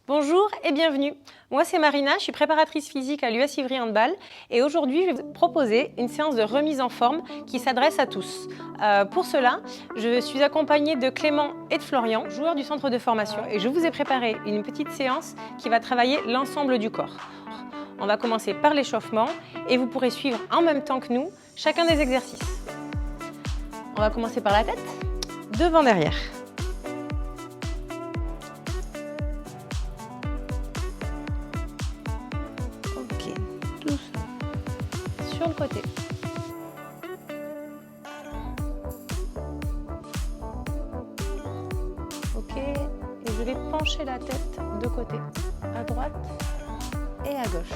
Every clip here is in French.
Bonjour et bienvenue. Moi c'est Marina, je suis préparatrice physique à l'US Ivry Handball et aujourd'hui je vais vous proposer une séance de remise en forme qui s'adresse à tous. Pour cela, je suis accompagnée de Clément et de Florian, joueurs du centre de formation, et je vous ai préparé une petite séance qui va travailler l'ensemble du corps. On va commencer par l'échauffement et vous pourrez suivre en même temps que nous chacun des exercices. On va commencer par la tête, devant derrière. Ok, doucement. Sur le côté. Ok, et je vais pencher la tête de côté, à droite et à gauche.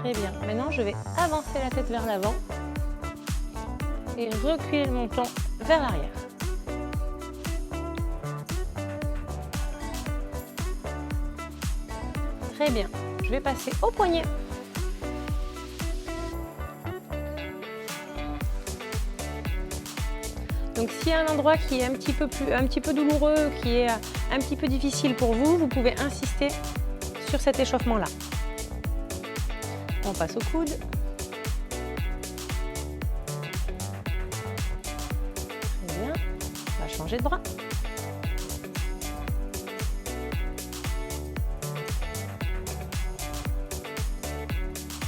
Très bien. Maintenant, je vais avancer la tête vers l'avant et reculer le menton vers l'arrière. Très bien. Je vais passer au poignet. Donc, s'il y a un endroit qui est un petit peu douloureux, qui est un petit peu difficile pour vous, vous pouvez insister sur cet échauffement-là. On passe au coude. Très bien. On va changer de bras.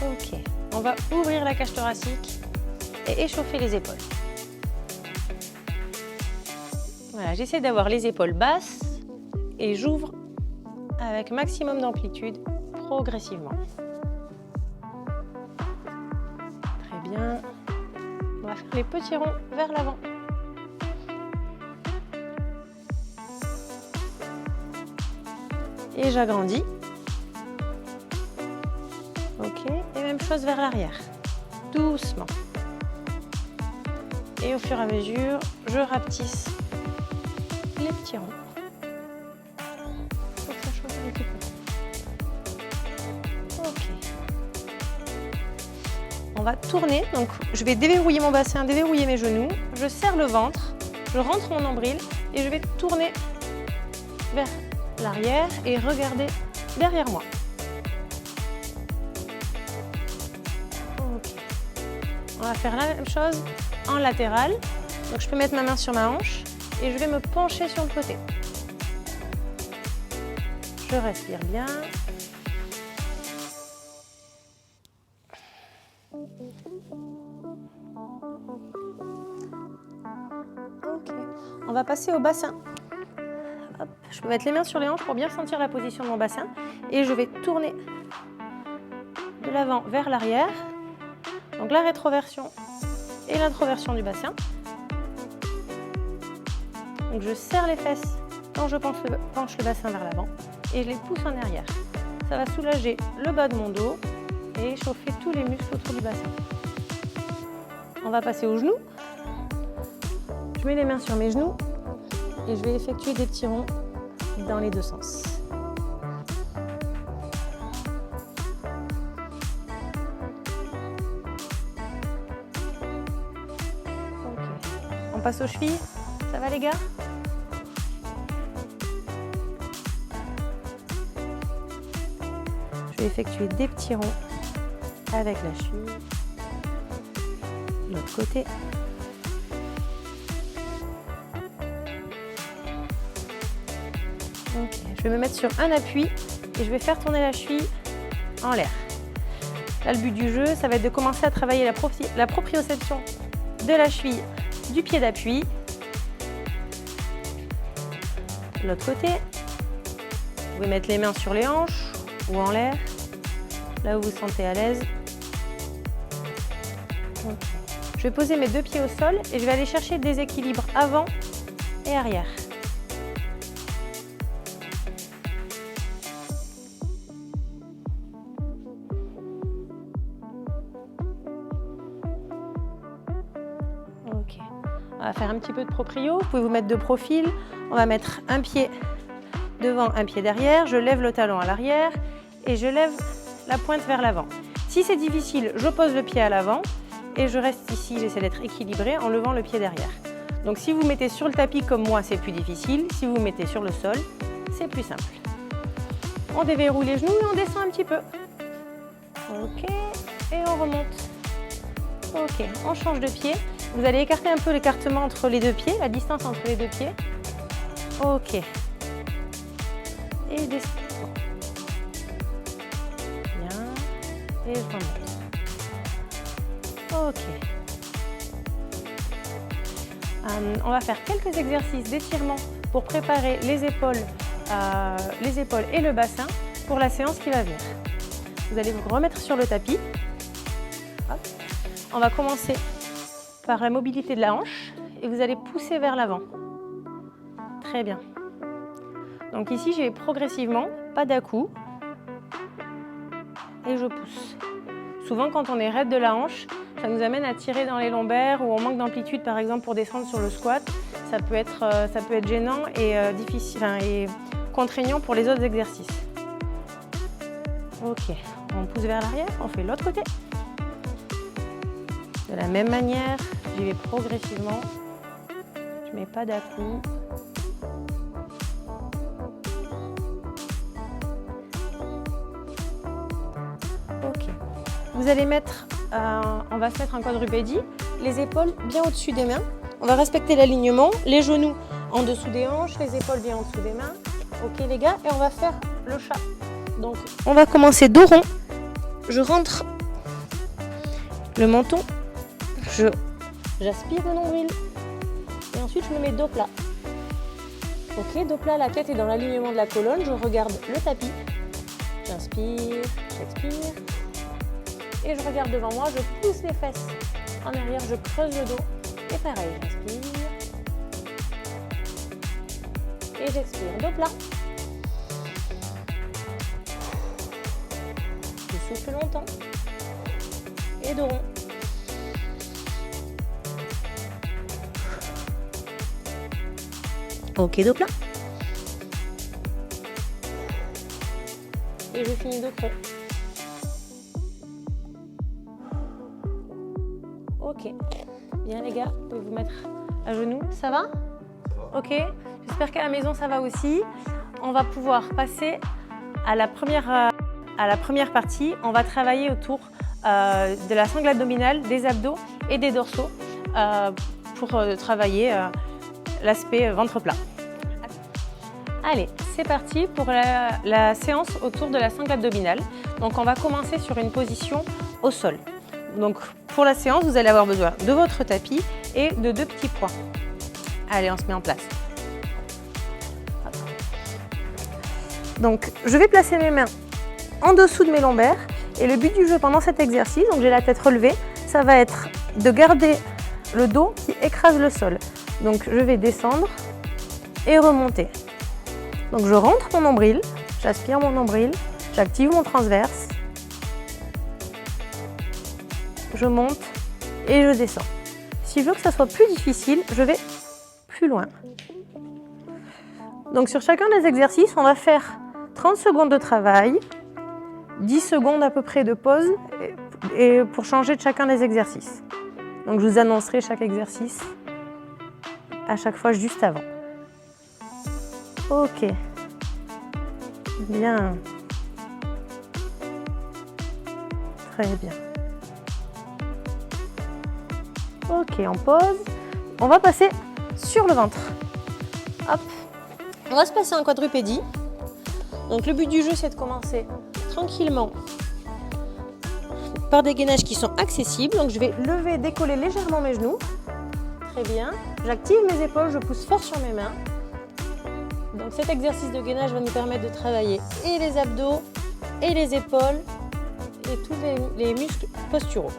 Ok. On va ouvrir la cage thoracique et échauffer les épaules. Voilà, j'essaie d'avoir les épaules basses et j'ouvre avec maximum d'amplitude progressivement. Très bien. On va faire les petits ronds vers l'avant. Et j'agrandis. Ok, et même chose vers l'arrière. Doucement. Et au fur et à mesure, je rapetisse les petits ronds. Faut que ça chauffe un petit peu. Ok. On va tourner, donc je vais déverrouiller mon bassin, déverrouiller mes genoux. Je serre le ventre, je rentre mon nombril et je vais tourner vers l'arrière et regarder derrière moi. Ok. On va faire la même chose en latéral. Donc je peux mettre ma main sur ma hanche et je vais me pencher sur le côté. Je respire bien. Ok. On va passer au bassin. Hop. Je peux mettre les mains sur les hanches pour bien sentir la position de mon bassin et je vais tourner de l'avant vers l'arrière. Donc la rétroversion et l'introversion du bassin. Donc je serre les fesses quand je penche le bassin vers l'avant et je les pousse en arrière. Ça va soulager le bas de mon dos et échauffer tous les muscles autour du bassin. On va passer aux genoux. Je mets les mains sur mes genoux et je vais effectuer des petits ronds dans les deux sens. Ok. On passe aux chevilles. Ça va les gars? Je vais effectuer des petits ronds avec la cheville. L'autre côté. Okay. Je vais me mettre sur un appui et je vais faire tourner la cheville en l'air. Là, le but du jeu, ça va être de commencer à travailler la proprioception de la cheville du pied d'appui. L'autre côté, vous pouvez mettre les mains sur les hanches ou en l'air, là où vous vous sentez à l'aise. Okay. Je vais poser mes deux pieds au sol et je vais aller chercher des équilibres avant et arrière. Ok. On va faire un petit peu de proprio. Vous pouvez vous mettre de profil. On va mettre un pied devant, un pied derrière. Je lève le talon à l'arrière et je lève la pointe vers l'avant. Si c'est difficile, je pose le pied à l'avant et je reste ici. J'essaie d'être équilibrée en levant le pied derrière. Donc si vous mettez sur le tapis comme moi, c'est plus difficile. Si vous mettez sur le sol, c'est plus simple. On déverrouille les genoux et on descend un petit peu. Ok, et on remonte. Ok, on change de pied. Vous allez écarter un peu l'écartement entre les deux pieds, la distance entre les deux pieds. Ok. Et descend. Bien. Et je remonte. Ok. On va faire quelques exercices d'étirement pour préparer les épaules et le bassin pour la séance qui va venir. Vous allez vous remettre sur le tapis. Hop. On va commencer par la mobilité de la hanche et vous allez pousser vers l'avant. Très bien. Donc ici, je vais progressivement, pas d'à-coup, et je pousse. Souvent, quand on est raide de la hanche, ça nous amène à tirer dans les lombaires ou on manque d'amplitude, par exemple, pour descendre sur le squat. Ça peut être gênant et difficile et contraignant pour les autres exercices. Ok, on pousse vers l'arrière, on fait l'autre côté. De la même manière, j'y vais progressivement. Je ne mets pas d'à-coup. Ok. Vous allez on va se mettre en quadrupédie, les épaules bien au-dessus des mains. On va respecter l'alignement, les genoux en dessous des hanches, les épaules bien en dessous des mains. Ok les gars, et on va faire le chat. Donc on va commencer dos rond. Je rentre le menton. J'aspire le nombril et ensuite je me mets dos plat. Ok, dos plat, la tête est dans l'alignement de la colonne, je regarde le tapis. J'inspire, j'expire et je regarde devant moi, je pousse les fesses en arrière, je creuse le dos et pareil, j'inspire et j'expire, dos plat. Je souffle longtemps et dos rond. Ok, dos plat. Et je finis dos creux. Ok. Bien les gars, vous pouvez vous mettre à genoux. Ça va? Ok. J'espère qu'à la maison ça va aussi. On va pouvoir passer à la première partie. On va travailler autour de la sangle abdominale, des abdos et des dorsaux pour travailler l'aspect ventre plat. Allez, c'est parti pour la séance autour de la sangle abdominale. Donc on va commencer sur une position au sol. Donc pour la séance, vous allez avoir besoin de votre tapis et de 2 petits poids. Allez, on se met en place. Hop. Donc je vais placer mes mains en dessous de mes lombaires et le but du jeu pendant cet exercice, donc j'ai la tête relevée, ça va être de garder le dos qui écrase le sol. Donc je vais descendre et remonter. Donc je rentre mon nombril, j'aspire mon nombril, j'active mon transverse, je monte et je descends. Si je veux que ça soit plus difficile, je vais plus loin. Donc sur chacun des exercices, on va faire 30 secondes de travail, 10 secondes à peu près de pause et pour changer de chacun des exercices. Donc je vous annoncerai chaque exercice à chaque fois juste avant. Ok. Bien. Très bien. Ok, on pose. On va passer sur le ventre. Hop. On va se passer en quadrupédie. Donc le but du jeu, c'est de commencer tranquillement par des gainages qui sont accessibles. Donc je vais lever, décoller légèrement mes genoux. Très bien. J'active mes épaules, je pousse fort sur mes mains. Donc cet exercice de gainage va nous permettre de travailler et les abdos, et les épaules, et tous les muscles posturaux.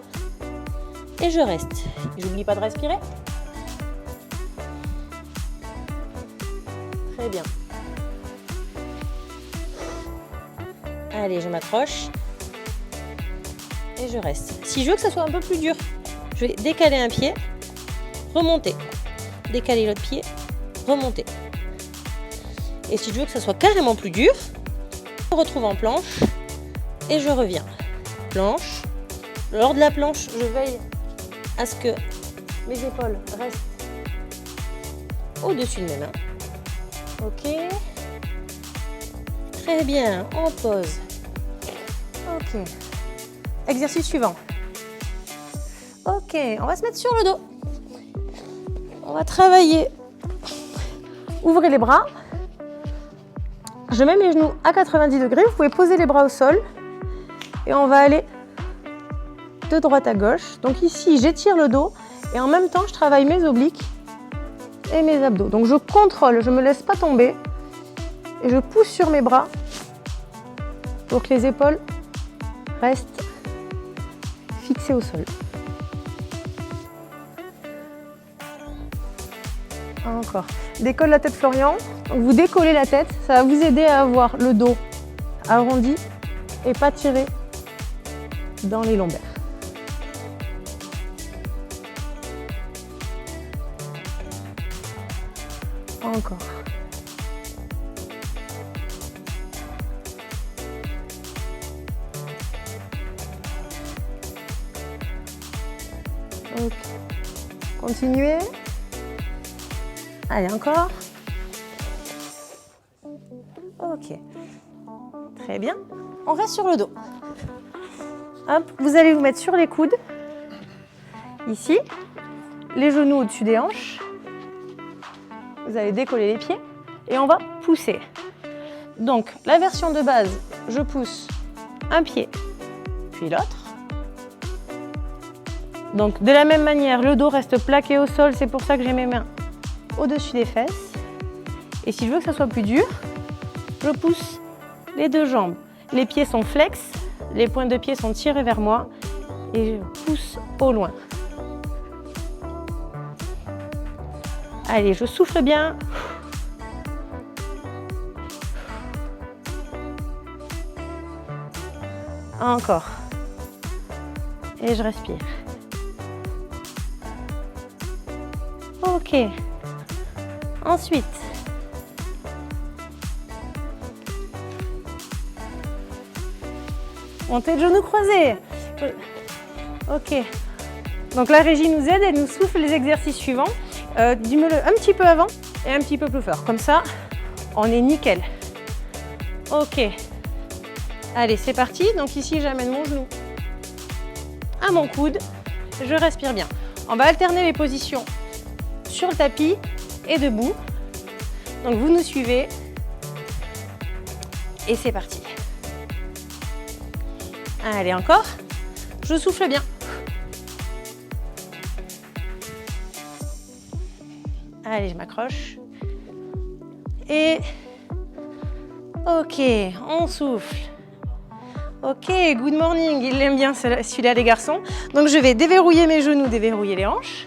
Et je reste. J'oublie pas de respirer. Très bien. Allez, je m'accroche. Et je reste. Si je veux que ça soit un peu plus dur, je vais décaler un pied, remonter. décaler l'autre pied, remonter. Et si je veux que ça soit carrément plus dur, je me retrouve en planche et je reviens. Planche. Lors de la planche, je veille à ce que mes épaules restent au-dessus de mes mains. Ok. Très bien, on pose. Ok. Exercice suivant. Ok, on va se mettre sur le dos. On va travailler. Ouvrez les bras. Je mets mes genoux à 90 degrés. Vous pouvez poser les bras au sol. Et on va aller de droite à gauche. Donc ici, j'étire le dos. Et en même temps, je travaille mes obliques et mes abdos. Donc je contrôle, je ne me laisse pas tomber. Et je pousse sur mes bras pour que les épaules restent fixées au sol. Encore. Décolle la tête Florian. Donc vous décollez la tête, ça va vous aider à avoir le dos arrondi et pas tiré dans les lombaires. Encore. Ok. Continuez. Allez, encore. Ok. Très bien. On reste sur le dos. Hop, vous allez vous mettre sur les coudes. Ici. Les genoux au-dessus des hanches. Vous allez décoller les pieds. Et on va pousser. Donc, la version de base, je pousse un pied, puis l'autre. Donc, de la même manière, le dos reste plaqué au sol. C'est pour ça que j'ai mes mains au-dessus des fesses. Et si je veux que ça soit plus dur, je pousse les deux jambes. Les pieds sont flex, les pointes de pied sont tirées vers moi et je pousse au loin. Allez, je souffle bien. Encore. Et je respire. Ok. Ensuite, montée de genoux croisés. Ok. Donc la régie nous aide, elle nous souffle les exercices suivants. Dis-moi-le un petit peu avant et un petit peu plus fort. Comme ça, on est nickel. Ok. Allez, c'est parti. Donc ici, j'amène mon genou à mon coude. Je respire bien. On va alterner les positions sur le tapis et debout. Donc vous nous suivez. Et c'est parti. Allez, encore. Je souffle bien. Allez, je m'accroche. Et ok, on souffle. Ok, good morning. Il aime bien celui-là, les garçons. Donc je vais déverrouiller mes genoux, déverrouiller les hanches.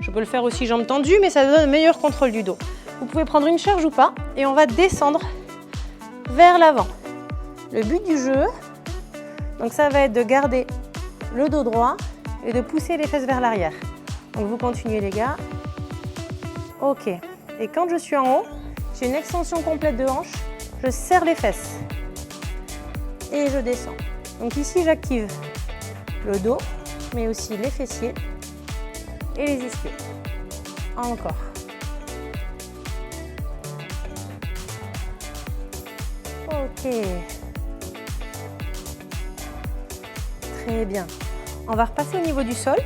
Je peux le faire aussi jambes tendues, mais ça donne un meilleur contrôle du dos. Vous pouvez prendre une charge ou pas. Et on va descendre vers l'avant. Le but du jeu, donc ça va être de garder le dos droit et de pousser les fesses vers l'arrière. Donc vous continuez les gars. Ok. Et quand je suis en haut, j'ai une extension complète de hanche. Je serre les fesses. Et je descends. Donc ici, j'active le dos, mais aussi les fessiers et les ischios. Encore. Ok. Très bien. On va repasser au niveau du sol.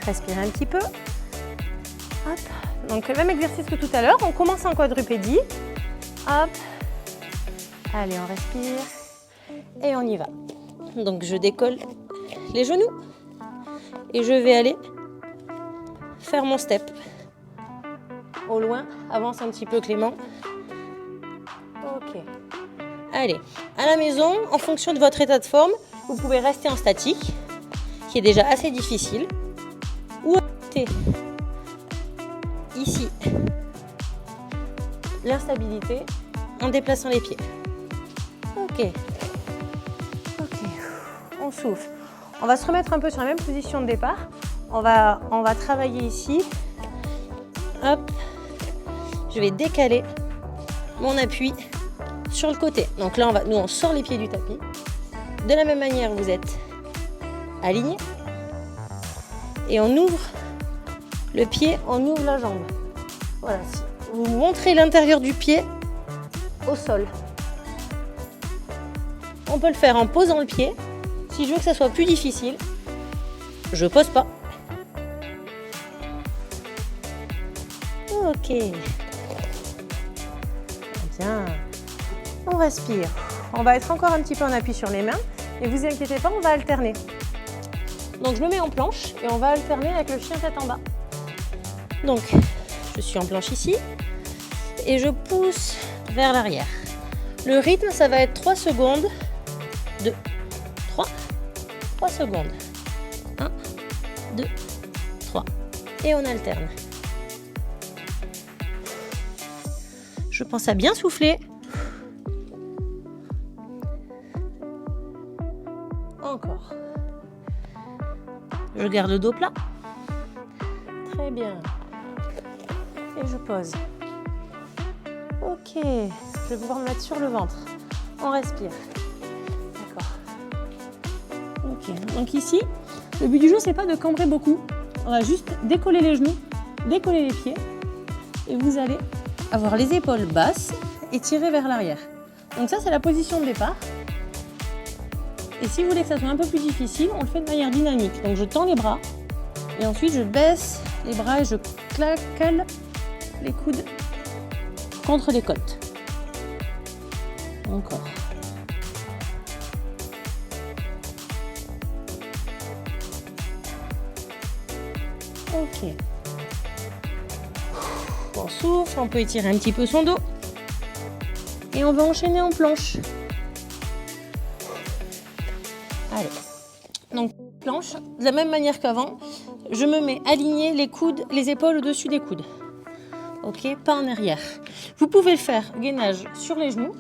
Respirer un petit peu. Hop. Donc le même exercice que tout à l'heure. On commence en quadrupédie. Hop. Allez, on respire. Et on y va. Donc je décolle les genoux. Et je vais aller faire mon step. Au loin. Avance un petit peu Clément. Ok. Allez. À la maison, en fonction de votre état de forme, vous pouvez rester en statique, qui est déjà assez difficile, ou arrêter ici l'instabilité en déplaçant les pieds. Ok. Ok. On souffle. On va se remettre un peu sur la même position de départ. On va travailler ici. Hop. je vais décaler mon appui sur le côté. Donc là, on sort les pieds du tapis. De la même manière, vous êtes aligné. Et on ouvre le pied, on ouvre la jambe. Voilà, vous montrez l'intérieur du pied au sol. On peut le faire en posant le pied. Si je veux que ça soit plus difficile, je pose pas. Ok. Bien. On respire. On va être encore un petit peu en appui sur les mains. Et vous inquiétez pas, on va alterner. Donc je me mets en planche et on va alterner avec le chien tête en bas. Donc je suis en planche ici et je pousse vers l'arrière. Le rythme, ça va être 3 secondes. 2, 3. 3 secondes. 1, 2, 3. Et on alterne. Je pense à bien souffler. Encore. Je garde le dos plat. Très bien. Et je pose. Ok. Je vais pouvoir me mettre sur le ventre. On respire. D'accord. Ok. Donc ici, le but du jeu, c'est pas de cambrer beaucoup. On va juste décoller les genoux, décoller les pieds. Et vous allez avoir les épaules basses et tirer vers l'arrière. Donc ça, c'est la position de départ. Et si vous voulez que ça soit un peu plus difficile, on le fait de manière dynamique. Donc je tends les bras et ensuite je baisse les bras et je cale les coudes contre les côtes. Encore. Ok. On souffle, on peut étirer un petit peu son dos. Et on va enchaîner en planche. Allez. Donc planche, de la même manière qu'avant, je me mets aligné les coudes, les épaules au-dessus des coudes. Ok, pas en arrière. Vous pouvez le faire gainage sur les genoux,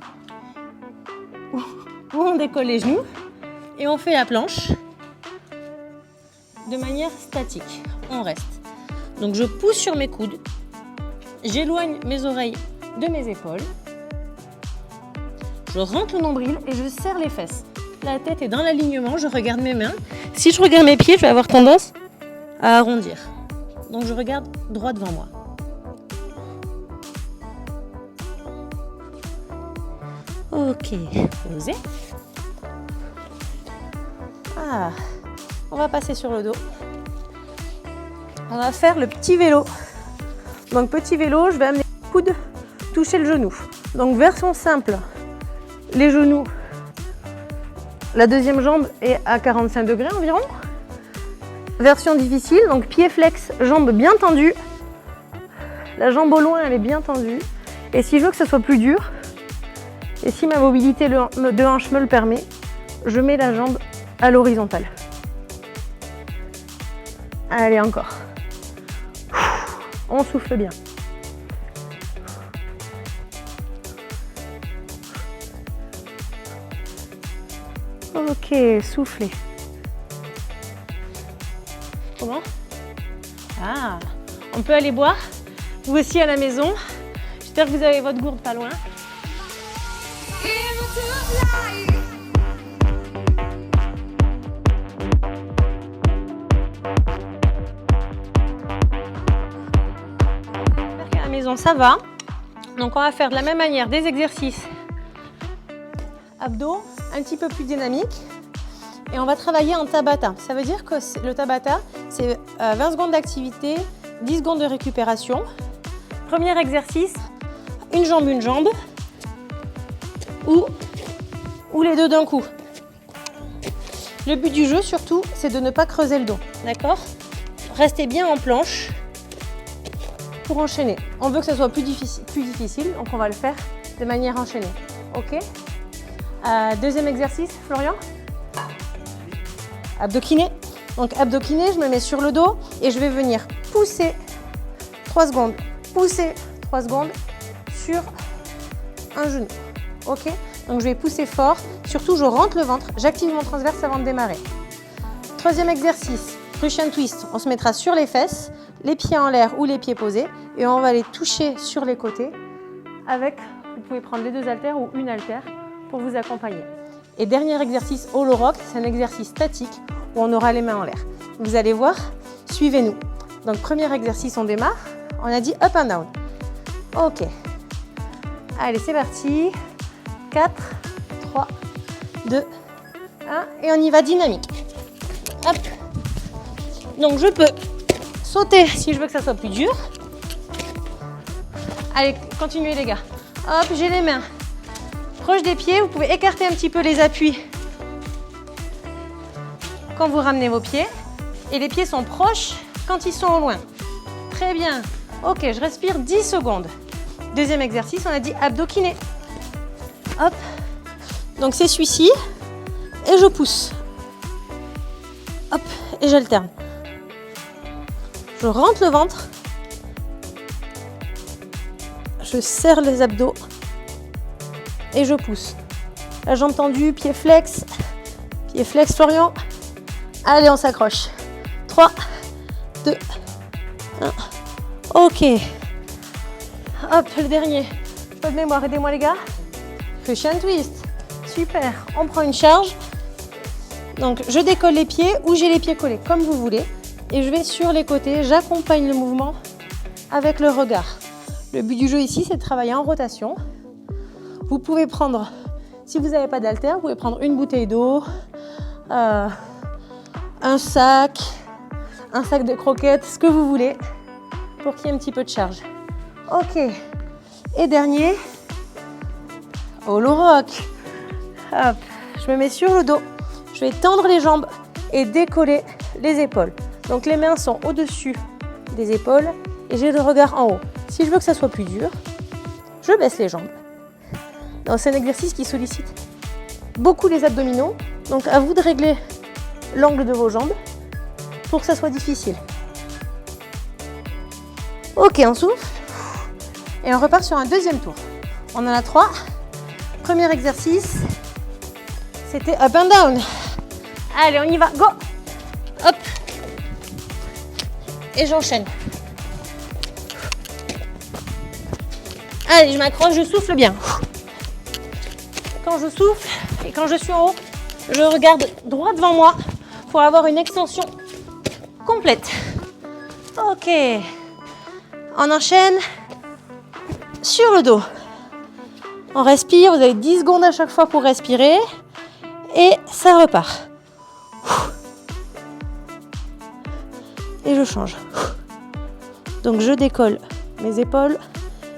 ou on décolle les genoux et on fait la planche de manière statique. On reste. Donc je pousse sur mes coudes, j'éloigne mes oreilles de mes épaules, je rentre le nombril et je serre les fesses. La tête est dans l'alignement, je regarde mes mains. Si je regarde mes pieds, je vais avoir tendance à arrondir. Donc je regarde droit devant moi. Ok, posez. Ah, on va passer sur le dos. On va faire le petit vélo. Donc petit vélo, je vais amener le coude toucher le genou. Donc version simple, les genoux. La deuxième jambe est à 45 degrés environ. Version difficile, donc pied flex, jambe bien tendue. La jambe au loin, elle est bien tendue. Et si je veux que ça soit plus dur, et si ma mobilité de hanche me le permet, je mets la jambe à l'horizontale. Allez, encore. On souffle bien. Ok, soufflez. Comment? Ah, on peut aller boire. Vous aussi à la maison. J'espère que vous avez votre gourde pas loin. J'espère qu'à la maison ça va. Donc on va faire de la même manière des exercices abdos, un petit peu plus dynamique. Et on va travailler en Tabata. Ça veut dire que le Tabata, c'est 20 secondes d'activité, 10 secondes de récupération. Premier exercice, une jambe, ou les deux d'un coup. Le but du jeu, surtout, c'est de ne pas creuser le dos. D'accord? Restez bien en planche pour enchaîner. On veut que ça soit plus difficile, donc on va le faire de manière enchaînée. Ok? Deuxième exercice, Florian? Abdos-kiné. Donc abdos-kiné, je me mets sur le dos et je vais venir pousser 3 secondes. Pousser 3 secondes sur un genou. Ok? Donc je vais pousser fort. Surtout, je rentre le ventre. J'active mon transverse avant de démarrer. Troisième exercice, Russian twist. On se mettra sur les fesses. les pieds en l'air ou les pieds posés et on va les toucher sur les côtés avec, vous pouvez prendre les 2 haltères ou une haltère pour vous accompagner. Et dernier exercice Holo Rock, c'est un exercice statique où on aura les mains en l'air. Vous allez voir, suivez-nous. Donc premier exercice, on démarre. On a dit up and down. Ok. Allez, c'est parti. 4, 3, 2, 1. Et on y va dynamique. Hop. Donc je peux sauter si je veux que ça soit plus dur. Allez, continuez les gars. Hop, j'ai les mains proches des pieds. Vous pouvez écarter un petit peu les appuis quand vous ramenez vos pieds. Et les pieds sont proches quand ils sont au loin. Très bien. Ok, je respire 10 secondes. Deuxième exercice, on a dit abdos kinés. Hop. Donc c'est celui-ci. Et je pousse. Hop. Et j'alterne. Je rentre le ventre. Je serre les abdos. Et je pousse. La jambe tendue, pied flex. Pied flex, Florian. Allez, on s'accroche. 3, 2, 1. Ok. Hop, le dernier. Pas de mémoire, aidez-moi les gars. Cushion twist. Super. On prend une charge. Donc, je décolle les pieds ou j'ai les pieds collés, comme vous voulez. Et je vais sur les côtés. J'accompagne le mouvement avec le regard. Le but du jeu ici, c'est de travailler en rotation. Vous pouvez prendre, si vous n'avez pas d'haltère, vous pouvez prendre une bouteille d'eau, un sac de croquettes, ce que vous voulez, pour qu'il y ait un petit peu de charge. Ok. Et dernier, Holo Rock. Hop. Je me mets sur le dos. Je vais tendre les jambes et décoller les épaules. Donc les mains sont au-dessus des épaules et j'ai le regard en haut. Si je veux que ça soit plus dur, je baisse les jambes. Donc c'est un exercice qui sollicite beaucoup les abdominaux. Donc à vous de régler l'angle de vos jambes pour que ça soit difficile. Ok, on souffle. Et on repart sur un deuxième tour. On en a 3. Premier exercice, c'était up and down. Allez, on y va, go. Hop. Et j'enchaîne. Allez, je m'accroche, je souffle bien. Quand je souffle et quand je suis en haut, je regarde droit devant moi pour avoir une extension complète. Ok. On enchaîne sur le dos. On respire, vous avez 10 secondes à chaque fois pour respirer. Et ça repart. Et je change. Donc je décolle mes épaules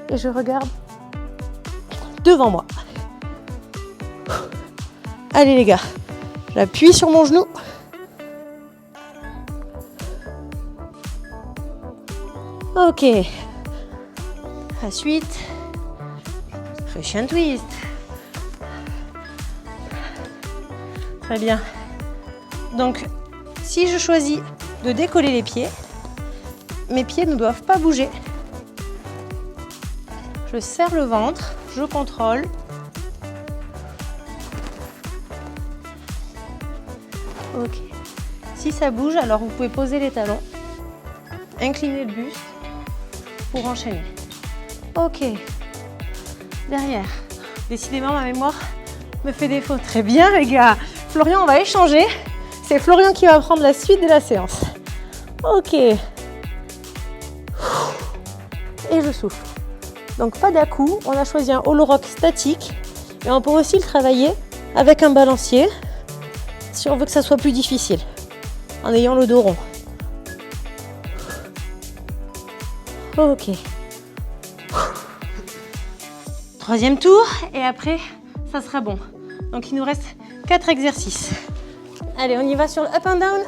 et je regarde devant moi. Allez les gars, j'appuie sur mon genou. Ok. La suite, cushion twist. Très bien. Donc, si je choisis de décoller les pieds, mes pieds ne doivent pas bouger. Je serre le ventre, je contrôle. Ok. Si ça bouge, alors vous pouvez poser les talons, incliner le buste pour enchaîner. Ok. Derrière. Décidément, ma mémoire me fait défaut. Très bien, les gars. Florian, on va échanger. C'est Florian qui va prendre la suite de la séance. Ok. Et je souffle. Donc, pas d'à-coup. On a choisi un Holo Rock statique. Et on peut aussi le travailler avec un balancier si on veut que ça soit plus difficile, en ayant le dos rond. Ok. Troisième tour, et après, ça sera bon. Donc, il nous reste 4 exercices. Allez, on y va sur le up and down.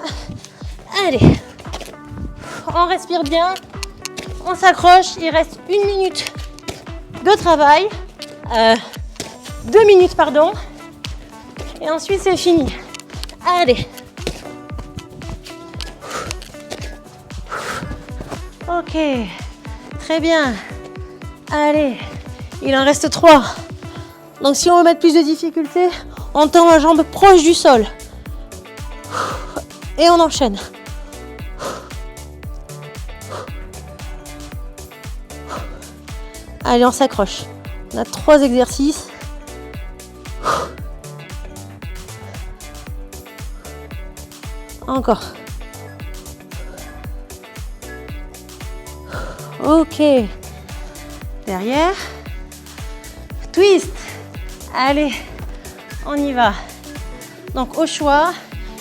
Allez. On respire bien. On s'accroche. Il reste 1 minute de travail. 2 minutes, pardon. Et ensuite, c'est fini. Allez. Ok. Très bien. Allez. Il en reste 3. Donc si on veut mettre plus de difficulté, on tend la jambe proche du sol. Et on enchaîne. Allez, on s'accroche. On a 3 exercices. Encore. Ok. Derrière. Twist. Allez, on y va. Donc au choix,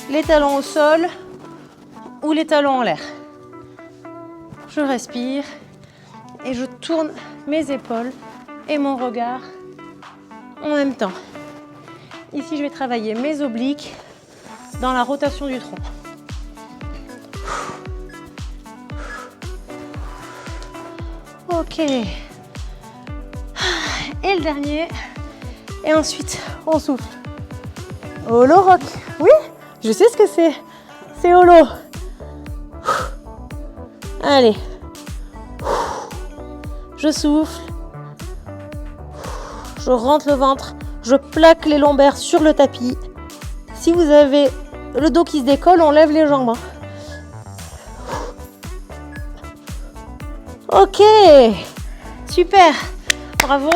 les talons au sol ou les talons en l'air. Je respire et je tourne mes épaules et mon regard en même temps. Ici, je vais travailler mes obliques dans la rotation du tronc. Ok. Et le dernier. Et ensuite, on souffle. Holo rock. Oui, je sais ce que c'est. C'est holo. Allez. Je souffle. Je rentre le ventre. Je plaque les lombaires sur le tapis. Si vous avez le dos qui se décolle, on lève les jambes. Ok. Super. Bravo.